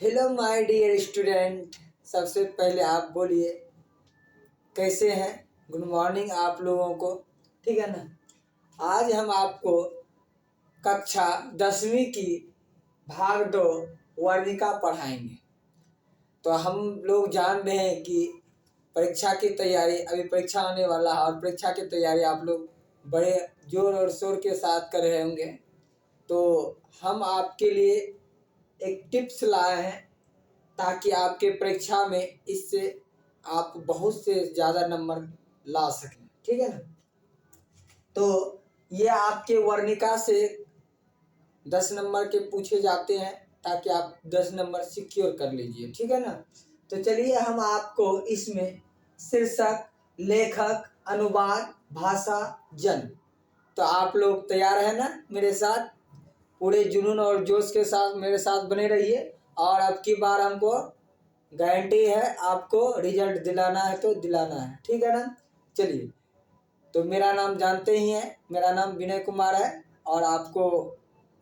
Hello my dear student. सबसे पहले आप बोलिए कैसे हैं। गुड मॉर्निंग आप लोगों को। ठीक है ना। आज हम आपको कक्षा 10वीं की भाग 2 वर्णिका पढ़ाएंगे। तो हम लोग जान रहे हैं कि परीक्षा की तैयारी, अभी परीक्षा आने वाला है और परीक्षा की तैयारी आप लोग बड़े जोर और शोर के साथ कर रहे होंगे। तो हम आपके लिए एक टिप्स लाए हैं ताकि आपके परीक्षा में इससे आप बहुत से ज़्यादा नंबर ला सकें। ठीक है ना। तो ये आपके वर्णिका से 10 नंबर के पूछे जाते हैं ताकि आप 10 नंबर सिक्योर कर लीजिए। ठीक है ना। तो चलिए हम आपको इसमें शीर्षक, लेखक, अनुवाद, भाषा, जन्म। तो आप लोग तैयार हैं ना मेरे साथ? पूरे जुनून और जोश के साथ मेरे साथ बने रहिए। और अब की बार हमको गारंटी है, आपको रिजल्ट दिलाना है तो दिलाना है। ठीक है ना। चलिए, तो मेरा नाम जानते ही हैं, मेरा नाम विनय कुमार है। और आपको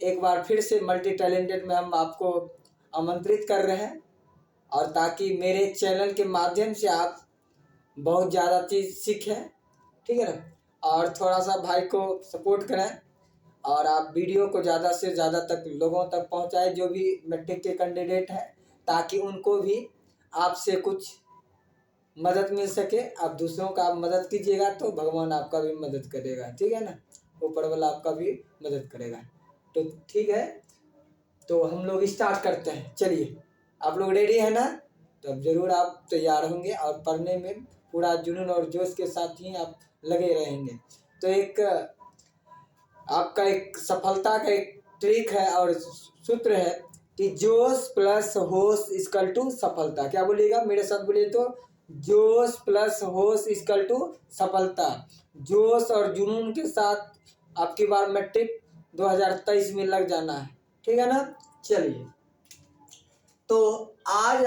एक बार फिर से मल्टी टैलेंटेड में हम आपको आमंत्रित कर रहे हैं, और ताकि मेरे चैनल के माध्यम से आप बहुत ज़्यादा चीज़ सीखें। ठीक है ना। और थोड़ा सा भाई को सपोर्ट करें और आप वीडियो को ज़्यादा से ज़्यादा तक लोगों तक पहुंचाएं, जो भी मैट्रिक के कैंडिडेट हैं, ताकि उनको भी आपसे कुछ मदद मिल सके। आप दूसरों का मदद कीजिएगा तो भगवान आपका भी मदद करेगा। ठीक है ना। ऊपर वाला आपका भी मदद करेगा। तो ठीक है, तो हम लोग स्टार्ट करते हैं। चलिए, आप लोग रेडी है ना? तो अब ज़रूर आप तैयार होंगे और पढ़ने में पूरा जुनून और जोश के साथ ही आप लगे रहेंगे। तो एक आपका एक सफलता का एक ट्रिक है और सूत्र है कि जोश प्लस होश इक्वल टू सफलता। क्या बोलिएगा मेरे साथ? बोलिए तो, जोश प्लस होश इक्वल टू सफलता। जोश और जुनून के साथ आपकी बार मैट्रिक 2023 में लग जाना है। ठीक है ना। चलिए, तो आज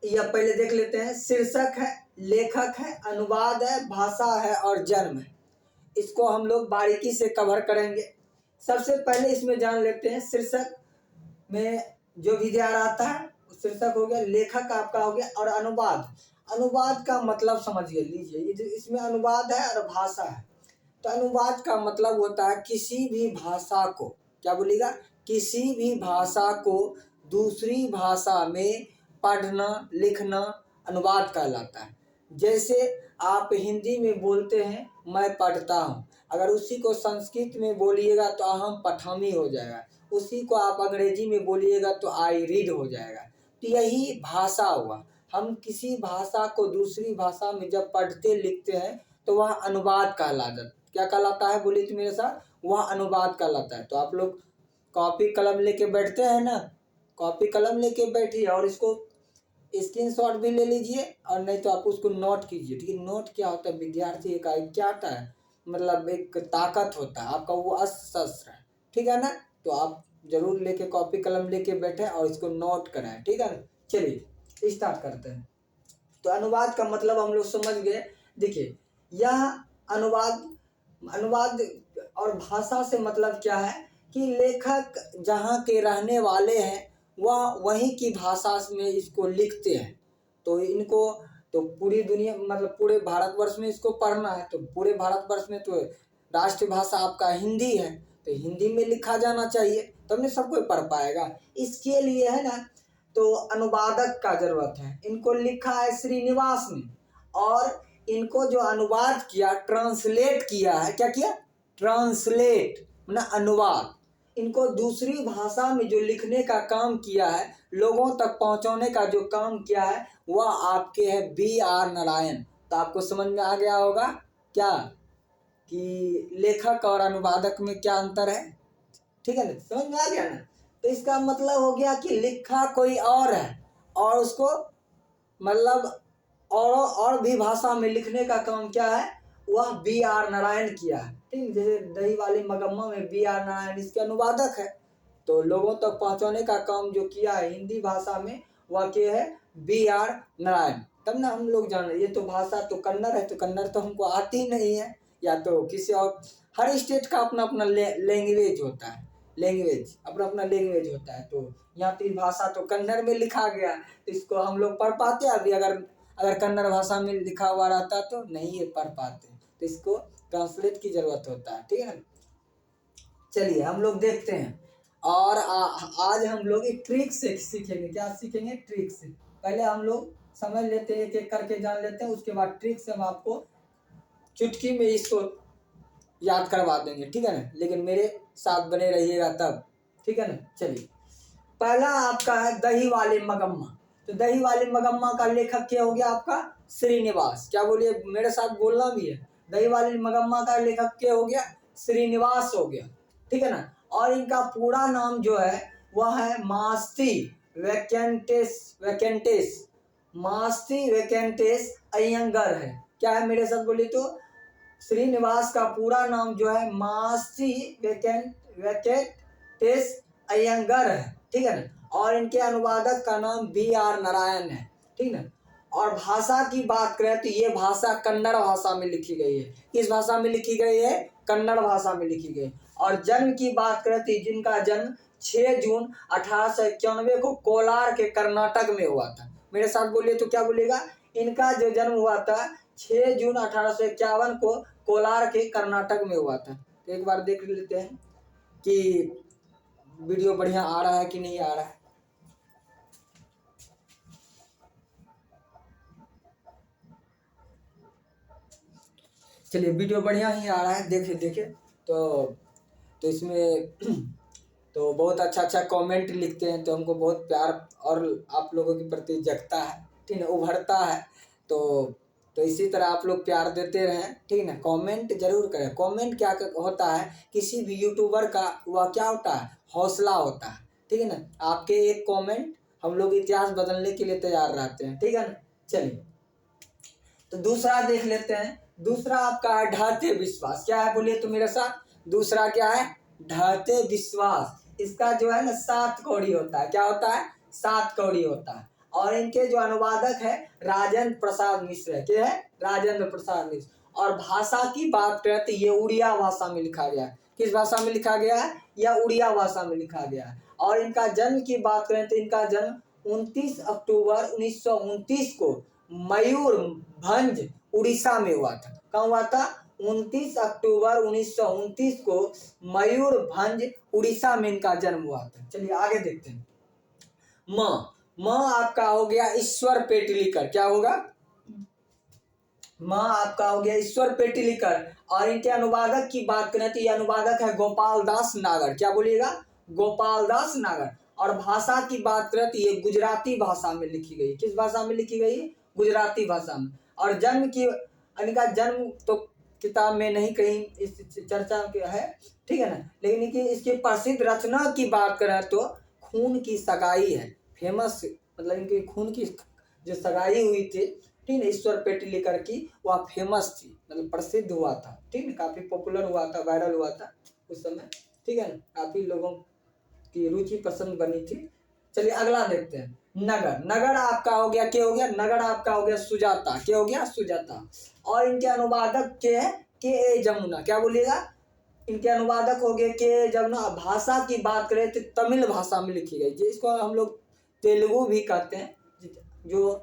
यह पहले देख लेते हैं। शीर्षक है, लेखक है, अनुवाद है, भाषा है और जन्म है। इसको हम लोग बारीकी से कवर करेंगे। सबसे पहले इसमें जान लेते हैं शीर्षक में जो विचार आता है। शीर्षक हो गया, लेखक आपका हो गया, और अनुवाद। अनुवाद का मतलब समझिए, लीजिए, ये जो इसमें अनुवाद है और भाषा है। तो अनुवाद का मतलब होता है किसी भी भाषा को, क्या बोलिएगा, किसी भी भाषा को दूसरी भाषा में पढ़ना लिखना अनुवाद कहलाता है। जैसे आप हिंदी में बोलते हैं मैं पढ़ता हूँ, अगर उसी को संस्कृत में बोलिएगा तो अहम पठामी हो जाएगा। उसी को आप अंग्रेजी में बोलिएगा तो आई रीड हो जाएगा। तो यही भाषा हुआ। हम किसी भाषा को दूसरी भाषा में जब पढ़ते लिखते हैं तो वह अनुवाद कहलाता है। क्या कहलाता है? बोलिए तो मेरे साथ, वह अनुवाद कहलाता है। तो आप लोग कॉपी कलम लेके बैठते हैं ना, कॉपी कलम लेके बैठिए और इसको स्क्रीनशॉट भी ले लीजिए, और नहीं तो आप उसको नोट कीजिए। ठीक है। नोट क्या होता है? विद्यार्थी का क्या होता है, मतलब एक ताकत होता है आपका, वो अस्त्र है। ठीक है ना। तो आप जरूर लेके कॉपी कलम लेके बैठे और इसको नोट कराएं। ठीक है ना। चलिए स्टार्ट करते हैं। तो अनुवाद का मतलब हम लोग समझ गए। देखिए, यह अनुवाद अनुवाद और भाषा से मतलब क्या है कि लेखक जहाँ के रहने वाले हैं वह वहीं की भाषा में इसको लिखते हैं। तो इनको तो पूरी दुनिया, मतलब पूरे भारतवर्ष में इसको पढ़ना है। तो पूरे भारतवर्ष में तो राष्ट्रीय भाषा आपका हिंदी है, तो हिंदी में लिखा जाना चाहिए, तब नहीं सब कोई पढ़ पाएगा। इसके लिए है ना, तो अनुवादक का जरूरत है। इनको लिखा है श्रीनिवास ने, और इनको जो अनुवाद किया, ट्रांसलेट किया है। क्या किया? ट्रांसलेट मतलब अनुवाद। इनको दूसरी भाषा में जो लिखने का काम किया है, लोगों तक पहुंचाने का जो काम किया है, वह आपके है B.R. नारायण। तो आपको समझ में आ गया होगा क्या कि लेखक और अनुवादक में क्या अंतर है। ठीक है ना, समझ में आ गया ना। तो इसका मतलब हो गया कि लिखा कोई और है और उसको मतलब और भी भाषा में लिखने का काम क्या है, वह B.R. नारायण किया है। ठीक, जैसे दही वाली मगम्मा में B.R. नारायण इसके अनुवादक है। तो लोगों तक पहुंचाने का काम जो किया है हिंदी भाषा में, वह क्या है? B.R. नारायण। तब ना हम लोग जान रहे, ये तो भाषा तो कन्नड़ है, तो कन्नड़ तो हमको आती ही नहीं है, या तो किसी और, हर स्टेट का अपना अपना लैंग्वेज होता है। लैंग्वेज, अपना अपना लैंग्वेज होता है। तो यहाँ तो भाषा तो कन्नड़ में लिखा गया, तो इसको हम लोग पढ़ पाते। अभी अगर कन्नड़ भाषा में लिखा हुआ रहता तो नहीं ये पढ़ पाते, तो इसको ट्रांसलेट की जरूरत होता है, ठीक है ना। चलिए हम लोग देखते हैं, और आज हम लोग एक ट्रिक से सीखेंगे। क्या सीखेंगे? ट्रिक से। पहले हम लोग समझ लेते हैं, एक एक करके जान लेते हैं, उसके बाद ट्रिक से हम आपको चुटकी में इसको याद करवा देंगे, ठीक है ना। लेकिन मेरे साथ बने रहिएगा तब, ठीक है ना। चलिए, पहला आपका है दही वाले मगम्मा। तो दही वाले मगम्मा का लेखक क्या हो गया आपका? श्रीनिवास। क्या बोलिए, मेरे साथ बोलना भी है। दही वाले मगम्मा का लेखक क्या हो गया? श्रीनिवास हो गया, ठीक है ना। और इनका पूरा नाम जो है वह है मास्ती वैकेंटेस मास्ती वैकेंटेस अयंगर है। क्या है? मेरे साथ बोलिए तो श्रीनिवास का पूरा नाम जो है मास्ती वैकेंटेस अयंगर है, ठीक है ना। और इनके अनुवादक का नाम B.R. नारायण है, ठीक है ना। और भाषा की बात करें तो ये भाषा कन्नड़ भाषा में लिखी गई है। किस भाषा में लिखी गई है? कन्नड़ भाषा में लिखी गई। और जन्म की बात करें तो जिनका जन्म 6 जून 1891 को कोलार के कर्नाटक में हुआ था। मेरे साथ बोलिए तो क्या बोलिएगा? इनका जो जन्म हुआ था 6 जून 1851 को कोलार के कर्नाटक में हुआ था। तो एक बार देख लेते हैं कि वीडियो बढ़िया आ रहा है कि नहीं आ रहा है। चलिए, वीडियो बढ़िया ही आ रहा है, देखिए। तो इसमें तो बहुत अच्छा कमेंट लिखते हैं, तो हमको बहुत प्यार और आप लोगों के प्रति जगता है, ठीक है, उभरता है। तो इसी तरह आप लोग प्यार देते रहें, ठीक है ना। कमेंट जरूर करें। कमेंट क्या होता है, किसी भी यूट्यूबर का वह क्या होता है? हौसला होता है, ठीक है ना। आपके एक कमेंट हम लोग इतिहास बदलने के लिए तैयार रहते हैं, ठीक है ना। चलिए, तो दूसरा देख लेते हैं। दूसरा आपका है ढाते विश्वास। क्या है बोलिए तो मेरे साथ? दूसरा क्या है? ढाते विश्वास। इसका जो है ना 7 कौड़ी होता है। क्या होता है? 7 कौड़ी होता है। और इनके जो अनुवादक है राजेंद्र प्रसाद मिश्र है। क्या है? राजेंद्र प्रसाद मिश्र। और भाषा की बात करें तो ये उड़िया भाषा में लिखा गया है। किस भाषा में लिखा गया है? यह उड़िया भाषा में लिखा गया है। और इनका जन्म की बात करें तो इनका जन्म 29 अक्टूबर 1929 को मयूरभंज उड़ीसा में हुआ था। कहाँ हुआ था? 29 अक्टूबर 1929 को मयूरभंज उड़ीसा में इनका जन्म हुआ था। चलिए आगे देखते हैं। माँ आपका हो गया ईश्वर पेटलीकर। क्या होगा? माँ आपका हो गया ईश्वर पेटलीकर। और इनके अनुवादक की बात करें तो ये अनुवादक है गोपाल दास नागर। क्या बोलिएगा? गोपाल दास नागर। और भाषा की बात करें तो ये गुजराती भाषा में लिखी गई। किस भाषा में लिखी गई? गुजराती भाषा में। और जन्म की, इनका जन्म तो किताब में नहीं कहीं इस चर्चा है, ठीक है ना। लेकिन इसकी प्रसिद्ध रचना की बात करें तो खून की सगाई है। फेमस, मतलब इनकी खून की जो सगाई हुई थी, ठीक है, ईश्वर पेटलीकर की, वह फेमस थी, मतलब प्रसिद्ध हुआ था, ठीक है, काफी पॉपुलर हुआ था, वायरल हुआ था उस समय, ठीक है ना। काफी लोगों की रुचि पसंद बनी थी। चलिए अगला देखते हैं। नगर आपका हो गया, क्या हो गया? नगर आपका हो गया सुजाता। क्या हो गया? सुजाता। और इनके अनुवादक के ए जमुना। क्या बोलिएगा? इनके अनुवादक हो गए के जमुना। भाषा की बात करें तो तमिल भाषा में लिखी गई, जिसको हम लोग तेलुगु भी कहते हैं। जो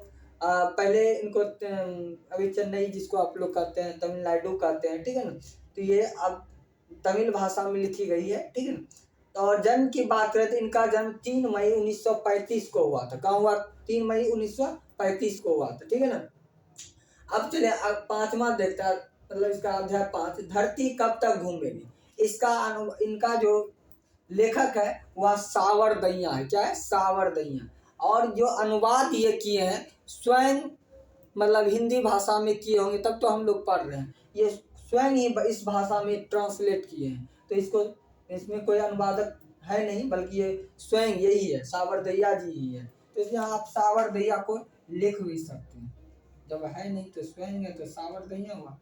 पहले इनको अभी चेन्नई जिसको आप लोग कहते हैं, तमिलनाडु कहते हैं, ठीक है ना। तो ये अब तमिल भाषा में लिखी गई है, ठीक है ना। और जन्म की बात करें तो इनका जन्म 3 मई 1935 को हुआ था। कहाँ हुआ? 3 मई 1935 को हुआ था, ठीक है ना। अब चले अब 5वां देखता है, मतलब इसका अध्याय 5, धरती कब तक घूमेगी। इनका जो लेखक है वह सावरदैया है। क्या है? सावरदैया। और जो अनुवाद ये किए हैं स्वयं, मतलब हिंदी भाषा में किए होंगे, तब तो हम लोग पढ़ रहे हैं। ये स्वयं ही इस भाषा में ट्रांसलेट किए हैं, तो इसमें कोई अनुवादक है नहीं, बल्कि ये स्वयं यही है, सावरदैया जी ही है। तो इसलिए आप सावरदैया को लिख भी सकते हैं। जब है नहीं तो स्वयं है, तो सावरदैया हुआ।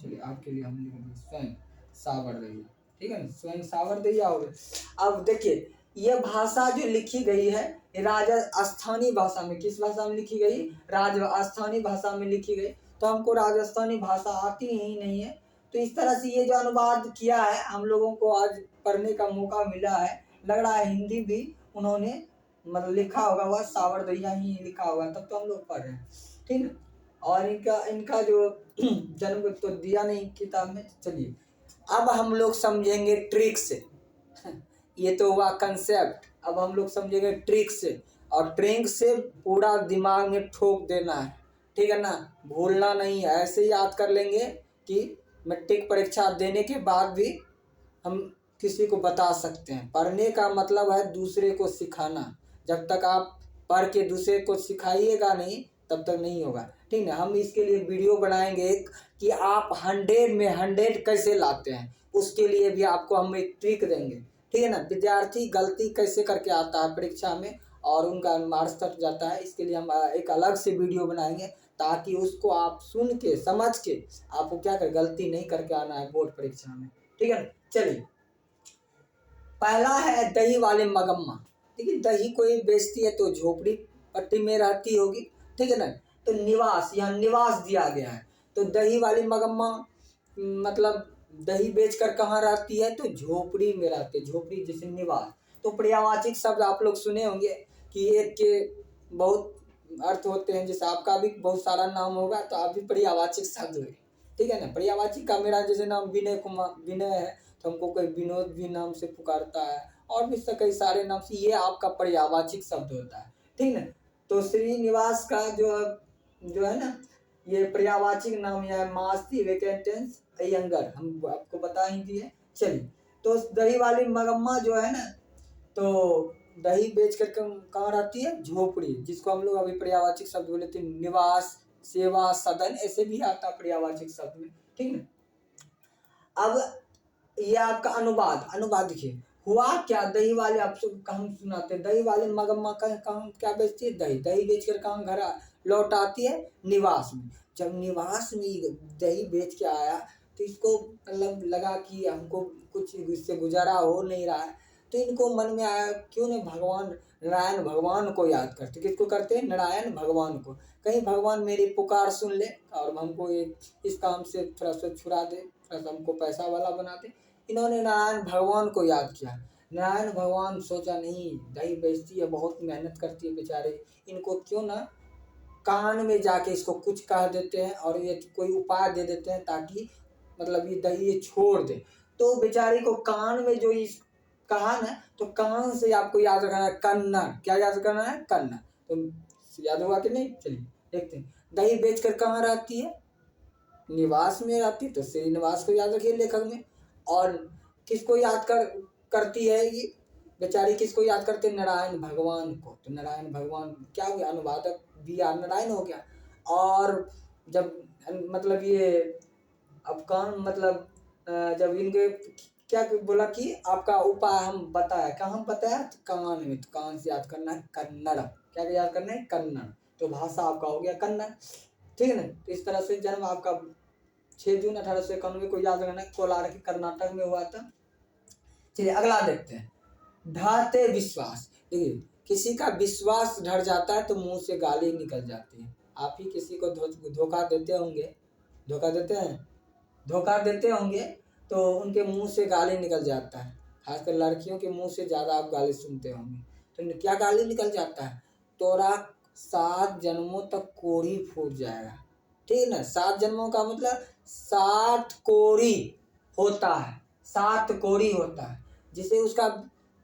चलिए आपके लिए हम लिख देंगे स्वयं सावरदैया, ठीक है ना। स्वयं सावरदैया हो गया। अब देखिए, ये भाषा जो लिखी गई है राजस्थानी भाषा में। किस भाषा में लिखी गई? राजस्थानी भाषा में लिखी गई। तो हमको राजस्थानी भाषा आती ही नहीं है, तो इस तरह से ये जो अनुवाद किया है हम लोगों को आज पढ़ने का मौका मिला है। लग रहा है हिंदी भी उन्होंने मतलब लिखा होगा, वह सावरदैया ही लिखा होगा, तब तो हम लोग पढ़ रहे हैं, ठीक है। और इनका जो जन्म तो दिया नहीं किताब में। चलिए अब हम लोग समझेंगे ट्रिक से। ये तो हुआ कंसेप्ट, अब हम लोग समझेंगे ट्रिक से, और ट्रिक से पूरा दिमाग में ठोक देना है, ठीक है ना, भूलना नहीं है। ऐसे याद कर लेंगे कि मैट्रिक परीक्षा देने के बाद भी हम किसी को बता सकते हैं। पढ़ने का मतलब है दूसरे को सिखाना। जब तक आप पढ़ के दूसरे को सिखाइएगा नहीं तब तक नहीं होगा, ठीक है। हम इसके लिए वीडियो बनाएंगे एक कि आप 100 में 100 कैसे लाते हैं, उसके लिए भी आपको हम एक ट्रिक देंगे, ठीक है ना। विद्यार्थी गलती कैसे करके आता है परीक्षा में और उनका मार्क्स कट जाता है, इसके लिए हम एक अलग से वीडियो बनाएंगे ताकि उसको आप सुन के समझ के आपको क्या कर गलती नहीं करके आना है बोर्ड परीक्षा में, ठीक है ना। चलिए पहला है दही वाले मगम्मा। देखिए दही कोई बेचती है तो झोपड़ी पट्टी में रहती होगी, ठीक है ना। तो निवास, यहाँ निवास दिया गया है, तो दही वाली मगम्मा मतलब दही बेचकर कहाँ रहती है, तो झोपड़ी में रहती है, झोपड़ी जैसे निवास। तो पर्यायवाची शब्द आप लोग सुने होंगे कि एक के बहुत अर्थ होते हैं, जैसे आपका भी बहुत सारा नाम होगा तो आप भी पर्यायवाची शब्द हुए, ठीक है ना। पर्यायवाची का मेरा जैसे नाम विनय कुमार, विनय है तो हमको कोई विनोद भी नाम से पुकारता है, और भी कई सारे नाम से, ये आपका पर्यायवाची शब्द होता है, ठीक है। तो श्रीनिवास का जो है ना, ये पर्यायवाची नाम है मास्ती वेकेंटेंस अयंगर, हम आपको बता ही दिए। चलिए तो दही वाली मगम्मा जो है ना, तो दही बेच कर कहाँ रहती है, झोपड़ी, जिसको हम लोग अभी पर्यायवाची शब्द बोले थे, निवास, सेवा, सदन, ऐसे भी आता पर्यायवाची शब्द में, ठीक है। अब ये आपका अनुवाद देखिए हुआ क्या, दही वाले आप कहाँ सुनाते हैं, दही वाले मगम्मा कहाँ क्या बेचती है, दही बेचकर कहाँ घर लौट आती है, निवास में। जब निवास में दही बेच के आया तो इसको मतलब लगा कि हमको कुछ इससे गुजारा हो नहीं रहा है, तो इनको मन में आया क्यों नहीं भगवान नारायण भगवान को याद करते। किसको करते हैं, नारायण भगवान को, कहीं भगवान मेरी पुकार सुन ले और हमको इस काम से थोड़ा सा छुड़ा दे, थोड़ा सा हमको पैसा वाला बना दे। इन्होंने नारायण भगवान को याद किया। नारायण भगवान सोचा नहीं दही बेचती है, बहुत मेहनत करती है बेचारे, इनको क्यों ना कान में जाके इसको कुछ कह देते हैं और ये कोई उपाय दे देते हैं ताकि मतलब ये दही ये छोड़ दे। तो बेचारी को कान में जो इस कहा ना, तो कान से आपको याद रखना है कन्नड़, क्या याद करना है, कन्नड़। तो याद हुआ कि नहीं, चलिए देखते हैं। दही बेचकर कहाँ रहती है, निवास में रहती है, तो श्रीनिवास को याद रखिए लेखक में। और किसको याद करती है ये बेचारी, किसको याद करते हैं, नारायण भगवान को। तो नारायण भगवान क्या हो गया, अनुवादक बी आर नारायण हो गया। और जब मतलब ये अब कौन मतलब जब इनके क्या बोला कि आपका उपाय हम बताया, कहाँ बताया, तो कान में, तो कान से याद करना है कन्नड़, क्या याद करना है, कन्नड़। तो भाषा आपका हो गया कन्नड़, ठीक है ना। तो इस तरह से जन्म आपका 6 जून 1891 को याद रखना, कोलार के कर्नाटक में हुआ था। चलिए अगला देखते हैं, ढाते विश्वास। देखिए किसी का विश्वास ढर जाता है तो मुंह से गाली निकल जाती है। आप ही किसी को धोखा देते होंगे, धोखा देते होंगे तो उनके मुंह से गाली निकल जाता है। खासकर लड़कियों के मुंह से ज़्यादा आप गाली सुनते होंगे, तो क्या गाली निकल जाता है, तोरा 7 जन्मों तक कोढ़ी फूट जाएगा, ठीक है ना। 7 जन्मों का मतलब 7 कोढ़ी होता है, 7 कोढ़ी होता है। जिसे उसका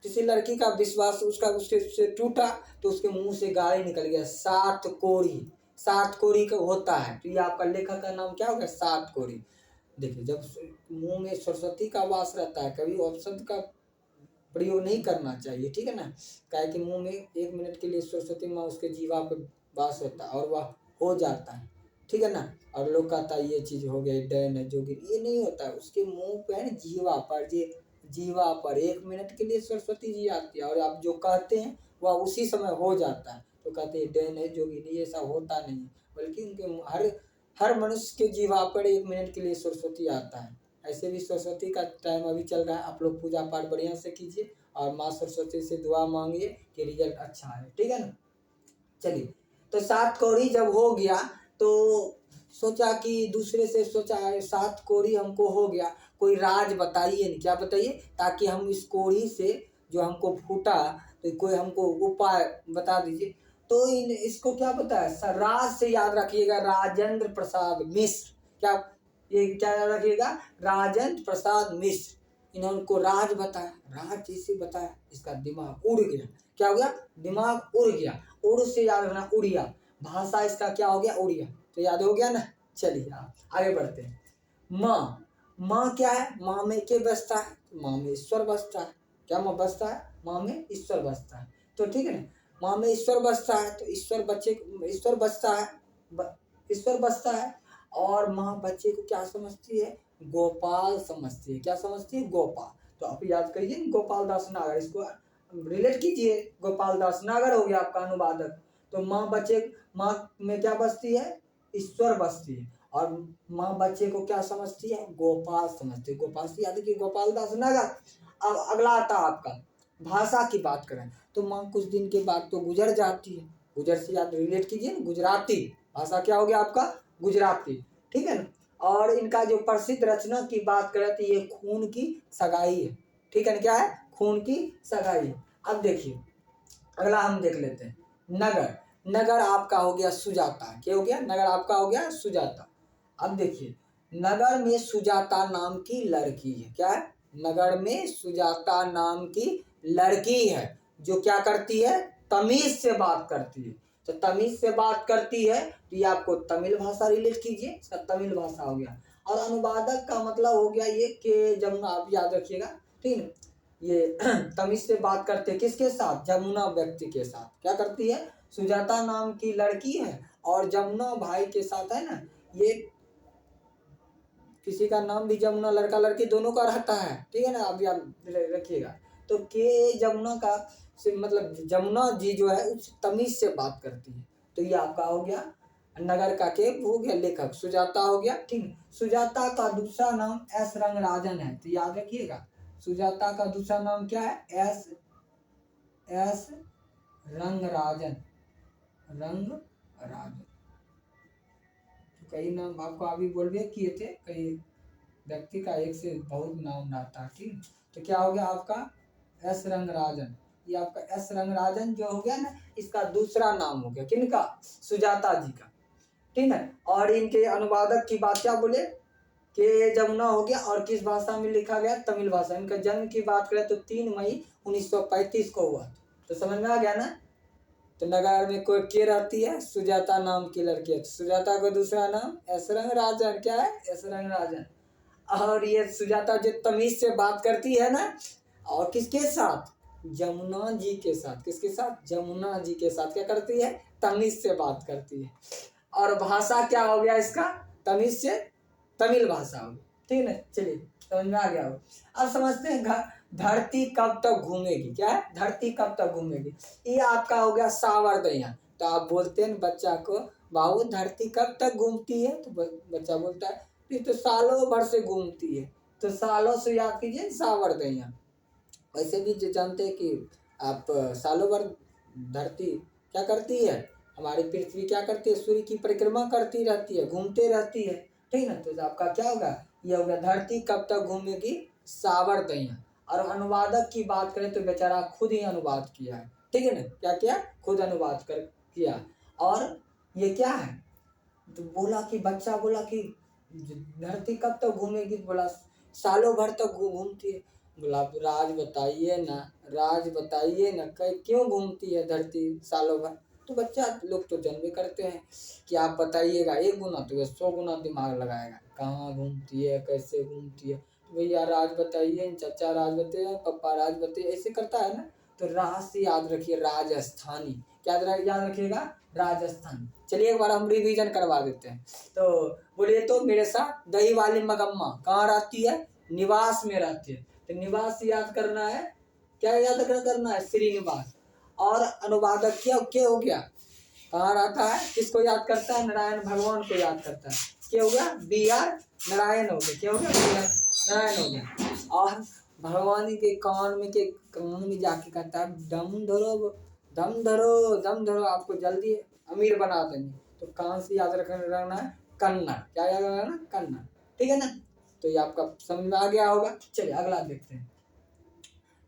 किसी लड़की का विश्वास उसके से टूटा तो उसके मुंह से गाली निकल गया, 7 कोढ़ी, 7 कोढ़ी का होता है। तो ये आपका लेखक का नाम क्या होगा, 7 कोढ़ी। देखिए जब मुंह में सरस्वती का वास रहता है, कभी अपशब्द का प्रयोग नहीं करना चाहिए, ठीक है ना। क्या कि मुंह में 1 मिनट के लिए सरस्वती माँ उसके जीवा पे वास होता है और वह हो जाता है, ठीक है ना। और लोग कहता है ये चीज़ हो गई डैन है जोगिन, ये नहीं होता है, उसके मुंह पे है ना जीवा पर 1 मिनट के लिए सरस्वती जी आती है और आप जो कहते हैं वह उसी समय हो जाता है। तो कहते हैं डैन है जोगिन, ये ऐसा होता नहीं, बल्कि उनके हर मनुष्य के जीवा पर 1 मिनट के लिए सरस्वती आता है। ऐसे भी सरस्वती का टाइम अभी चल रहा है, आप लोग पूजा पाठ बढ़िया से कीजिए और माँ सरस्वती से दुआ मांगिए कि रिजल्ट अच्छा है, ठीक है ना। चलिए तो 7 कौड़ी जब हो गया तो सोचा कि दूसरे से सोचा है 7 कोढ़ी हमको हो गया, कोई राज बताइए न, क्या बताइए, ताकि हम इस कोढ़ी से जो हमको फूटा तो कोई हमको उपाय बता दीजिए। तो इन इसको क्या पता है, राज से याद रखिएगा, राजेंद्र प्रसाद मिश्र। क्या ये क्या याद रखिएगा, राजेंद्र प्रसाद मिश्र। इन्होंने को राज बताया, राज जैसे बताया इसका दिमाग उड़ गया। क्या हो गया, दिमाग उड़ गया। उड़ से याद रखना, उड़िया, भाषा इसका क्या हो गया, उड़िया। तो याद हो गया ना। चलिए आगे बढ़ते हैं। माँ, माँ क्या है, माँ में क्या बसता है, माँ में ईश्वर बसता है। क्या माँ बसता है, माँ में ईश्वर बसता है। तो ठीक है ना, माँ में ईश्वर बसता है, तो ईश्वर बच्चे ईश्वर बसता है, ईश्वर बसता है। और माँ बच्चे को क्या समझती है, गोपाल समझती है। क्या समझती है, गोपाल। तो आप याद करिए गोपाल दास नागर, इसको रिलेट कीजिए। गोपाल दास नागर हो गया आपका अनुवादक। तो माँ में क्या बसती है, ईश्वर बसती है। और माँ बच्चे को क्या समझती है, गोपाल समझती है। गोपाल से याद कि गोपाल दास नगर। अब अगला आता आपका भाषा की बात करें तो माँ कुछ दिन के बाद तो गुजर जाती है। गुजर से याद रिलेट कीजिए ना, गुजराती भाषा क्या हो गया आपका, गुजराती। ठीक है ना। और इनका जो प्रसिद्ध रचना की बात करें तो ये खून की सगाई है। ठीक है ना, क्या है, खून की सगाई है। अब देखिए अगला हम देख लेते हैं नगर। नगर आपका हो गया सुजाता। क्या हो गया, नगर आपका हो गया सुजाता। अब देखिए नगर में सुजाता नाम की लड़की है। क्या है, नगर में सुजाता नाम की लड़की है जो क्या करती है, तमीज से बात करती है। तो तमीज से बात करती है तो ये आपको तमिल भाषा रिलेट कीजिए, इसका तमिल भाषा हो गया। और अनुवादक का मतलब हो गया ये के जमुना, आप याद रखिएगा। ठीक है, ये तमीज से बात करते किसके साथ, जमुना व्यक्ति के साथ। क्या करती है, सुजाता नाम की लड़की है और जमुना भाई के साथ है ना। ये किसी का नाम भी जमुना, लड़का लड़की दोनों का रहता है। ठीक है ना, आप याद रखिएगा। तो के जमुना का से मतलब जमुना जी जो है उस तमीज से बात करती है। तो ये आपका हो गया नगर का के हो गया लेखक, सुजाता हो गया। ठीक, सुजाता का दूसरा नाम एस रंगराजन है। तो याद रखिएगा सुजाता का दूसरा नाम क्या है, एस रंगराजन, रंगराजन। कई नाम आपको अभी बोल किए थे, कई व्यक्ति का एक से बहुत नाम रहता है। ठीक, तो क्या हो गया आपका एस रंगराजन। ये आपका एस रंगराजन जो हो गया ना, इसका दूसरा नाम हो गया किनका, सुजाता जी का। ठीक है, और इनके अनुवादक की बात क्या बोले के जमुना हो गया। और किस भाषा में लिखा गया, तमिल भाषा। इनका जन्म की बात करें तो 3 मई 1935 को हुआ। तो समझ में आ गया ना। तो नगर में कोई के रहती है, सुजाता नाम की लड़की है। सुजाता का दूसरा नाम एस रंगराजन। क्या है, एस रंगराजन। और ये सुजाता जो तमीज से बात करती है ना, और किसके साथ, जमुना जी के साथ। किसके साथ, जमुना जी के साथ क्या करती है, तमीज से बात करती है। और भाषा क्या हो गया इसका, तमीज से तमिल भाषा हो गई। ठीक है, चलिए समझ में आ गया हो। अब समझते हैं धरती कब तक घूमेगी। क्या है, धरती कब तक घूमेगी। ये आपका हो गया सावरदया। तो आप बोलते हैं बच्चा को, बाबू धरती कब तक घूमती है, तो बच्चा बोलता है ये तो सालों भर से घूमती है। तो सालों से याद कीजिए सावरदया। वैसे भी जो जानते हैं कि आप सालों भर धरती क्या करती है, हमारी पृथ्वी क्या करती है, सूर्य की परिक्रमा करती रहती है, घूमते रहती है। ठीक ना, तो आपका क्या होगा, ये होगा धरती कब तक घूमेगी, सावरदया। और अनुवादक की बात करें तो बेचारा खुद ही अनुवाद किया है। ठीक है ना, क्या किया, खुद अनुवाद कर किया। और ये क्या है, तो बोला कि बच्चा बोला कि धरती कब तक घूमेगी, बोला सालों भर तक घूमती है। बोला राज बताइए ना, राज बताइए ना, क्यों घूमती है धरती सालों भर। तो बच्चा लोग तो जन्म करते हैं कि आप बताइएगा 1 गुना तो वह 100 गुना दिमाग लगाएगा, कहाँ घूमती है, कैसे घूमती है। तो भैया राज बताइए, चाचा राज बताइए, पापा राज बताइए, ऐसे करता है ना। तो राज से याद रखिए राजस्थानी। क्या याद रखिएगा, राजस्थान। चलिए एक बार हम रिवीजन करवा देते हैं। तो बोलिए तो मेरे साथ, दही वाली मगम्मा कहाँ रहती है, निवास में रहती है। तो निवास याद करना है, क्या याद करना है, श्रीनिवास। और अनुवादक क्या हो गया, कहाँ रहता है, किसको याद करता है, नारायण भगवान को याद करता है। क्या हो गया, BR नारायण हो गया। क्या हो गया, BR नारायण हो गया। और भगवान के कान में जाके कहता है दम धरो, दम धरो, दम धरो, आपको जल्दी अमीर बना देंगे। तो कान से याद रखना है, कन्नड़, क्या याद होगा ना, कन्नड़, ठीक है ना। तो ये आपका समझ में आ गया होगा। चलिए अगला देखते हैं।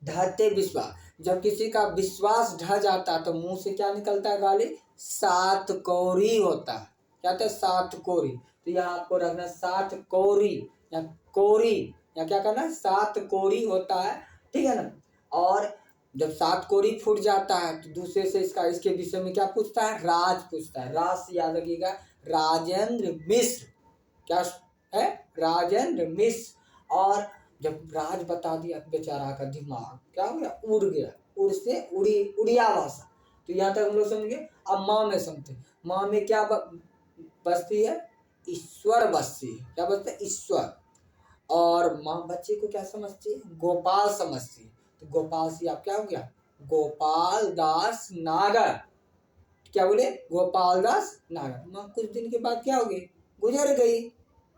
ढहते विश्वास, जब किसी का विश्वास ढह जाता है तो मुंह से क्या निकलता है गाली, सात कौड़ी होता है। क्या होता है, सात कौड़ी। तो यहाँ आपको रखना सात कौड़ी या कौड़ी, या क्या करना है, सात कौड़ी होता है, ठीक है ना। और जब सात कौड़ी फूट जाता है तो दूसरे से इसके विषय में क्या पूछता है, राज पूछता है। राज से याद रखिएगा, राजेंद्र मिश्र, क्या है, राजेंद्र मिश्र। और जब राज बता दिया बेचारा का दिमाग क्या हो गया, उड़ गया, उड़ से उड़ी, उड़िया भाषा। तो यहाँ तक हम लोग समझ गए। अब माँ में समझते, माँ में क्या बसती है, ईश्वर बसती है। क्या बसता है, ईश्वर। और माँ बच्चे को क्या समझती है, गोपाल समझती है। तो गोपाल से आप क्या हो गया, गोपाल दास नागर। क्या बोले, गोपाल दास नागर। माँ कुछ दिन के बाद क्या हो गई, गुजर गई,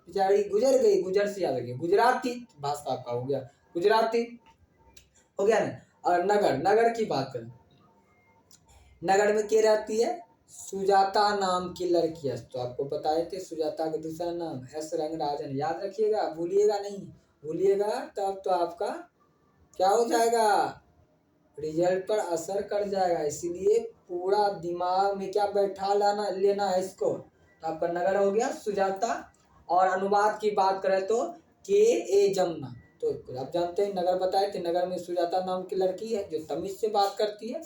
बेचारी गुजर गई। गुजर से याद रखिए गुजराती भाषा आपका हो गया, गुजराती हो गया ना। और नगर, नगर की बात करें, नगर में क्या रहती है, सुजाता नाम की लड़की है। तो आपको बताए थे सुजाता का दूसरा नाम एस रंगराजन, याद रखिएगा, भूलिएगा नहीं। भूलिएगा तब तो आपका क्या हो जाएगा, रिजल्ट पर असर कर जाएगा। इसीलिए पूरा दिमाग में क्या बैठा लेना है इसको। तो आपका नगर हो गया सुजाता। और अनुवाद की बात करें तो के ए जमुना। तो आप जानते हैं नगर बताए थे, नगर में सुजाता नाम की लड़की है जो तमीज से बात करती है।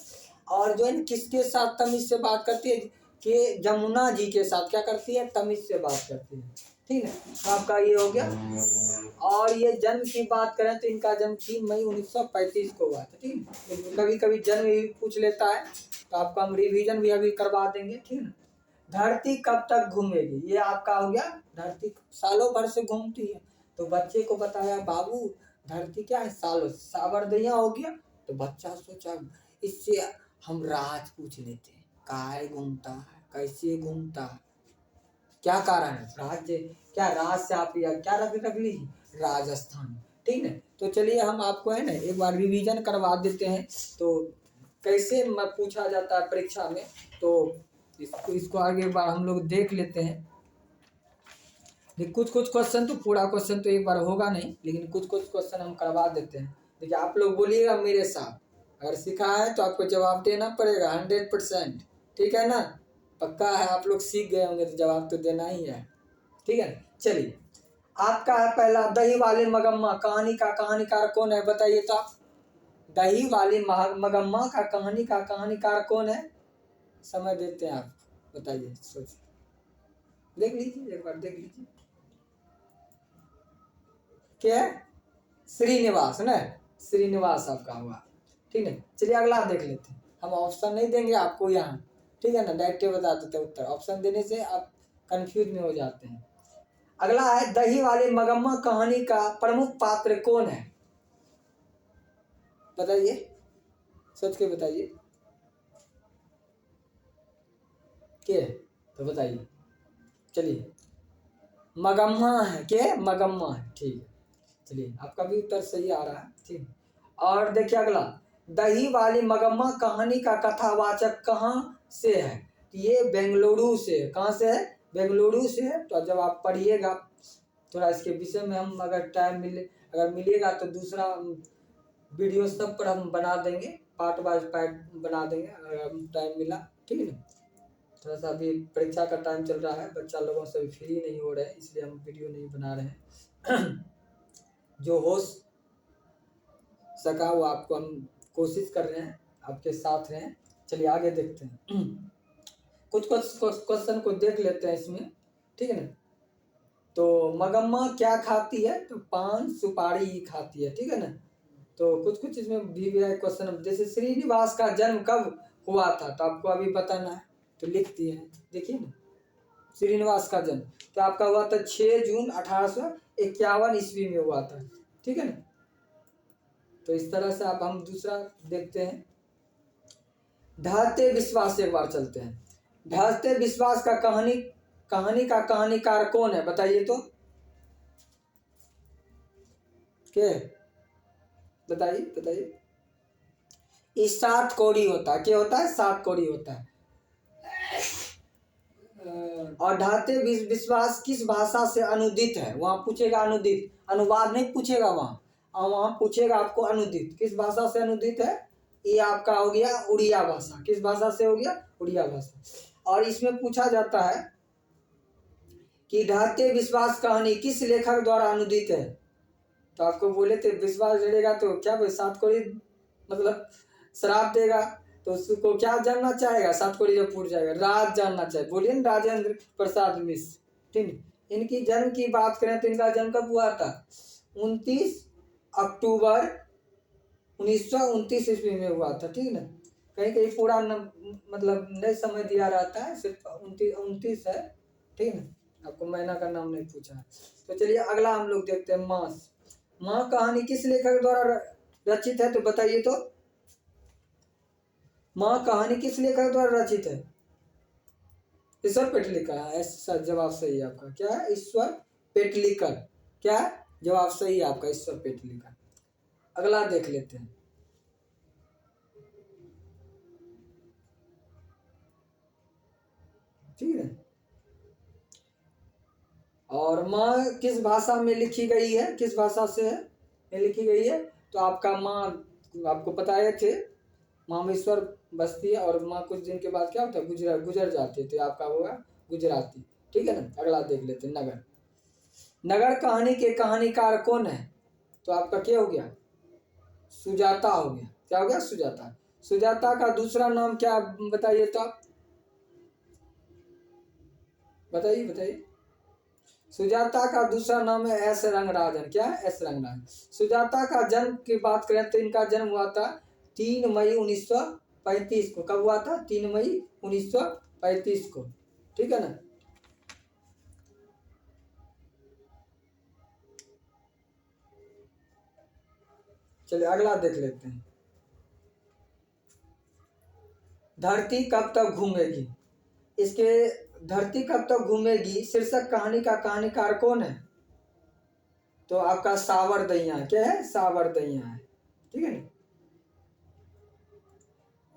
और जो है किसके साथ तमीज से बात करती है, कि जमुना जी के साथ क्या करती है, तमीज से बात करती है, ठीक है। तो आपका ये हो गया। और ये जन्म की बात करें तो इनका जन्म 3 मई 1935 को हुआ था, ठीक है। कभी कभी जन्म भी पूछ लेता है तो आपका हम रिवीजन भी अभी करवा देंगे, ठीक है। धरती कब तक घूमेगी, ये आपका हो गया, धरती सालों भर से घूमती है। तो बच्चे को बताया बाबू धरती क्या है, सालों, सावरदिया हो गया। तो बच्चा सोचा इससे हम राज पूछ लेते हैं, काहे घूमता है, कैसे घूमता है, क्या कारण है, राज्य क्या, राज से आप या क्या रख लीजिए, राजस्थान, ठीक है। तो चलिए हम आपको है ना एक बार रिवीजन करवा देते हैं। तो कैसे पूछा जाता है परीक्षा में, तो इसको आगे एक बार हम लोग देख लेते हैं। कुछ कुछ क्वेश्चन, तो पूरा क्वेश्चन तो एक बार होगा नहीं, लेकिन कुछ कुछ क्वेश्चन हम करवा देते हैं। देखिए आप लोग बोलिएगा मेरे साथ, अगर सीखा है तो आपको जवाब देना पड़ेगा 100%, ठीक है ना। पक्का है, आप लोग सीख गए होंगे तो जवाब तो देना ही है, ठीक है। चलिए आपका है पहला, दही वाली मगम्मा कहानी का कहानीकार कौन है, बताइए तो आप। दही वाली मगम्मा का कहानीकार कौन है, समय देते हैं आप, बताइए, सोच देख लीजिए, एक बार देख लीजिए। क्या है, श्रीनिवास ना, श्रीनिवास आपका हुआ, ठीक है। चलिए अगला देख लेते हैं। हम ऑप्शन नहीं देंगे आपको यहाँ, ठीक है ना, डायरेक्ट बता देते हैं उत्तर। ऑप्शन देने से आप कंफ्यूज में हो जाते हैं। अगला है, दही वाली मगम्मा कहानी का प्रमुख पात्र कौन है, बताइए, सोच के बताइए। के तो बताइए, चलिए मगम्मा है, के मगम्मा है, ठीक है। चलिए आपका भी उत्तर सही आ रहा है, ठीक। और देखिए अगला, दही वाली मगम्मा कहानी का कथावाचक कहाँ से है, ये बेंगलुरु से, कहाँ से है, बेंगलुरु से है। तो जब आप पढ़िएगा थोड़ा इसके विषय में, हम अगर टाइम अगर मिलेगा तो दूसरा वीडियो सब पर हम बना देंगे, पार्ट बाय पार्ट बना देंगे अगर टाइम मिला, ठीक है ना। थोड़ा सा अभी परीक्षा का टाइम चल रहा है, बच्चा लोगों से फ्री नहीं हो रहे हैं, इसलिए हम वीडियो नहीं बना रहे हैं। जो हो सका वो आपको हम कोशिश कर रहे हैं, आपके साथ हैं। चलिए आगे देखते हैं। कुछ क्वेश्चन को देख लेते हैं इसमें, ठीक है ना। तो मगम्मा क्या खाती है, तो पान सुपारी ही खाती है, ठीक है ना। तो कुछ कुछ इसमें भी क्वेश्चन, जैसे श्रीनिवास का जन्म कब हुआ था, तो आपको अभी बताना है, तो लिख दिए हैं, देखिए ना। श्रीनिवास का जन्म तो आपका हुआ था 6 जून 1851 ईस्वी में हुआ था, ठीक है ना। तो इस तरह से अब हम दूसरा देखते हैं। ढहते विश्वास से एक बार चलते हैं। ढहते विश्वास का कहानी का कहानीकार कौन है, बताइए तो, के बताइए बताइए। इस 7 कौड़ी होता है, क्या होता है, 7 कौड़ी होता है। और ढाते विश्वास किस भाषा से अनुदित है, वहाँ पूछेगा अनुदित, अनुवाद नहीं पूछेगा वहाँ, और वहाँ पूछेगा आपको अनुदित किस भाषा से अनुदित है। ये आपका हो गया उड़िया भाषा, किस भाषा से हो गया, उड़िया भाषा। और इसमें पूछा जाता है कि ढाते विश्वास कहानी किस लेखक द्वारा अनुदित है, तो आपको बोले थे विश्वास जड़ेगा तो क्या भाई सातकोड़ी मतलब श्राप देगा, तो उसको क्या जानना चाहेगा, सातकोड़ी जब फूट जाएगा राज जानना चाहे, बोलिए ना राजेंद्र प्रसाद मिश्र, ठीक। इनकी जन्म की बात करें तो इनका जन्म कब हुआ था, 29 अक्टूबर 1929 ईस्वी में हुआ था, ठीक ना। कहीं कहीं पूरा मतलब नहीं समय दिया रहता है, सिर्फ 29 है, ठीक ना, आपको महीना का नाम नहीं पूछा है। तो चलिए अगला हम लोग देखते हैं मास। माँ कहानी किस लेखक द्वारा रचित है, तो बताइए तो माँ कहानी किस लेखक द्वारा रचित है, ईश्वर पेटलीकर है, ऐसा जवाब सही है आपका, क्या है, ईश्वर पेटलीकर, क्या है जवाब सही है आपका, ईश्वर पेटलीकर। अगला देख लेते हैं, ठीक है। और माँ किस भाषा में लिखी गई है, किस भाषा से है लिखी गई है, तो आपका माँ आपको बताए थे, मामेश्वर बसती है और माँ कुछ दिन के बाद क्या होता है गुजर जाते थे, आपका होगा गुजराती, ठीक है ना। अगला देख लेते हैं नगर। नगर कहानी के कहानीकार कौन है, तो आपका क्या हो गया, सुजाता हो गया, क्या हो गया, सुजाता। सुजाता का दूसरा नाम क्या बताइए तो आप, बताइए बताइए। सुजाता का दूसरा नाम है एस रंगराजन, क्या है, एस रंगराजन। सुजाता का जन्म की बात करें तो इनका जन्म हुआ था 3 मई 1935 को, कब हुआ था, 3 मई 1935 को, ठीक है ना। चलिए अगला देख लेते हैं, धरती कब तक घूमेगी, इसके धरती कब तक घूमेगी शीर्षक कहानी का कहानीकार कौन है, तो आपका सावरदैया, क्या है, सावरदैया है, ठीक है ना।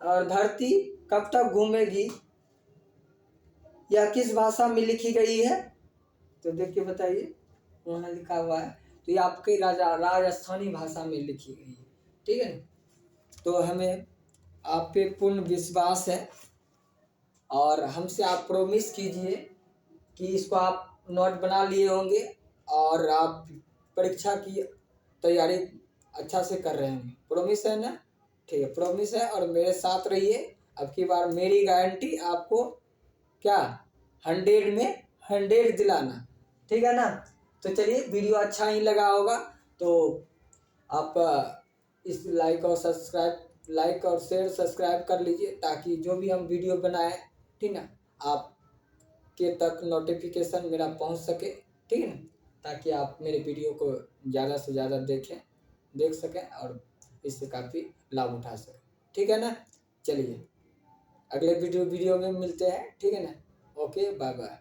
और धरती कब तक घूमेगी यह किस भाषा में लिखी गई है, तो देखिए बताइए, वहाँ लिखा हुआ है, तो ये आपके राजस्थानी भाषा में लिखी गई है, ठीक है ना। तो हमें आप पे पूर्ण विश्वास है और हमसे आप प्रॉमिस कीजिए कि इसको आप नोट बना लिए होंगे और आप परीक्षा की तैयारी अच्छा से कर रहे होंगे, प्रॉमिस है ना, ठीक है, प्रॉमिस है। और मेरे साथ रहिए, अब की बार मेरी गारंटी आपको क्या 100 में 100 दिलाना, ठीक है ना। तो चलिए वीडियो अच्छा ही लगा होगा तो आप इस लाइक और शेयर सब्सक्राइब कर लीजिए, ताकि जो भी हम वीडियो बनाए, ठीक ना, आप के तक नोटिफिकेशन मेरा पहुंच सके, ठीक है ना, ताकि आप मेरे वीडियो को ज़्यादा से ज़्यादा देख सकें और इससे काफ़ी लाभ उठा सकें, ठीक है ना। चलिए अगले वीडियो में मिलते हैं, ठीक है ना, ओके बाय बाय।